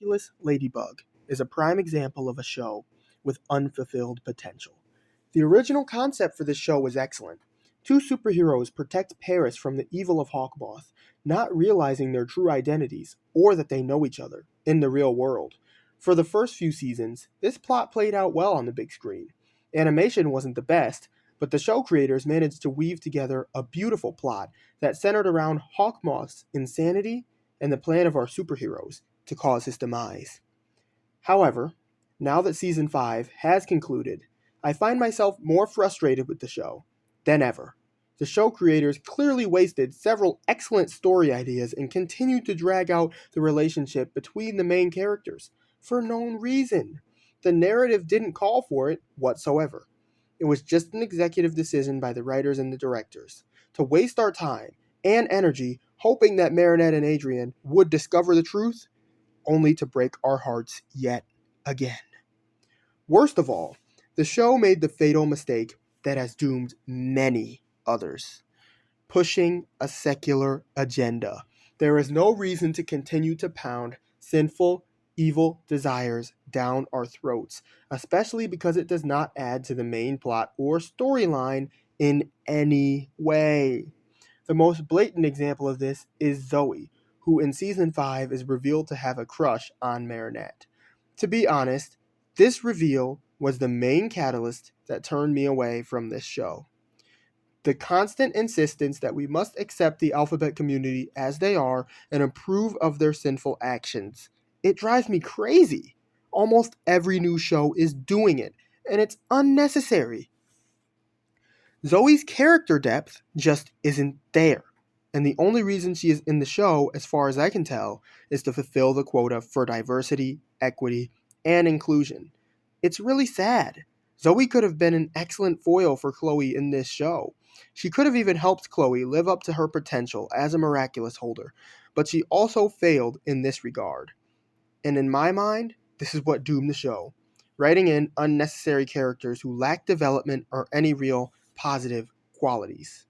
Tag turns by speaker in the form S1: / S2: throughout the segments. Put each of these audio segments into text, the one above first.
S1: Miraculous Ladybug is a prime example of a show with unfulfilled potential. The original concept for this show was excellent. Two superheroes protect Paris from the evil of Hawkmoth, not realizing their true identities or that they know each other in the real world. For the first few seasons, this plot played out well on the big screen. Animation wasn't the best, but the show creators managed to weave together a beautiful plot that centered around Hawkmoth's insanity and the plan of our superheroes to cause his demise. However, now that season 5 has concluded, I find myself more frustrated with the show than ever. The show creators clearly wasted several excellent story ideas and continued to drag out the relationship between the main characters for no reason. The narrative didn't call for it whatsoever. It was just an executive decision by the writers and the directors to waste our time and energy hoping that Marinette and Adrian would discover the truth, only to break our hearts yet again. Worst of all, the show made the fatal mistake that has doomed many others: pushing a secular agenda. There is no reason to continue to pound sinful, evil desires down our throats, especially because it does not add to the main plot or storyline in any way. The most blatant example of this is Zoe, who in season 5 is revealed to have a crush on Marinette. To be honest, this reveal was the main catalyst that turned me away from this show. The constant insistence that we must accept the alphabet community as they are and approve of their sinful actions. It drives me crazy. Almost every new show is doing it, and it's unnecessary. Zoe's character depth just isn't there. And the only reason she is in the show, as far as I can tell, is to fulfill the quota for diversity, equity, and inclusion. It's really sad. Zoe could have been an excellent foil for Chloe in this show. She could have even helped Chloe live up to her potential as a Miraculous holder, but she also failed in this regard. And in my mind, this is what doomed the show: writing in unnecessary characters who lack development or any real positive qualities.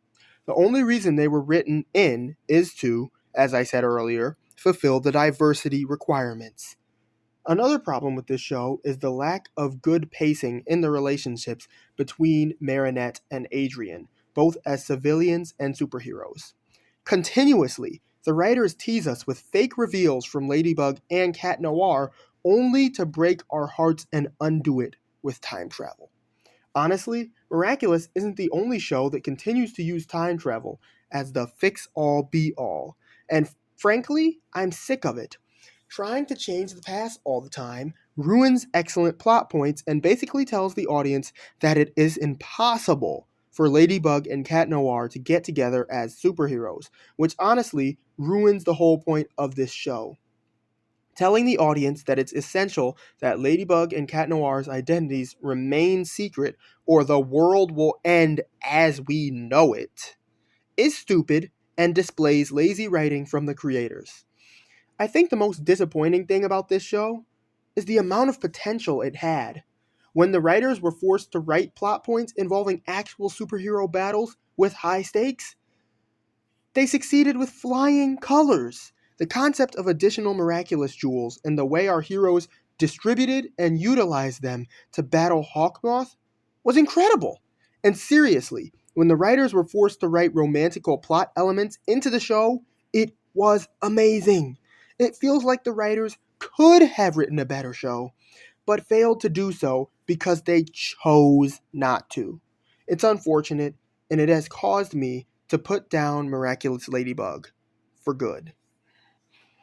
S1: The only reason they were written in is to, as I said earlier, fulfill the diversity requirements. Another problem with this show is the lack of good pacing in the relationships between Marinette and Adrian, both as civilians and superheroes. Continuously, the writers tease us with fake reveals from Ladybug and Cat Noir only to break our hearts and undo it with time travel. Honestly, Miraculous isn't the only show that continues to use time travel as the fix-all be-all, and frankly, I'm sick of it. Trying to change the past all the time ruins excellent plot points and basically tells the audience that it is impossible for Ladybug and Cat Noir to get together as superheroes, which honestly ruins the whole point of this show. Telling the audience that it's essential that Ladybug and Cat Noir's identities remain secret or the world will end as we know it is stupid and displays lazy writing from the creators. I think the most disappointing thing about this show is the amount of potential it had. When the writers were forced to write plot points involving actual superhero battles with high stakes, they succeeded with flying colors. The concept of additional Miraculous jewels and the way our heroes distributed and utilized them to battle Hawkmoth was incredible. And seriously, when the writers were forced to write romantical plot elements into the show, it was amazing. It feels like the writers could have written a better show, but failed to do so because they chose not to. It's unfortunate, and it has caused me to put down Miraculous Ladybug for good.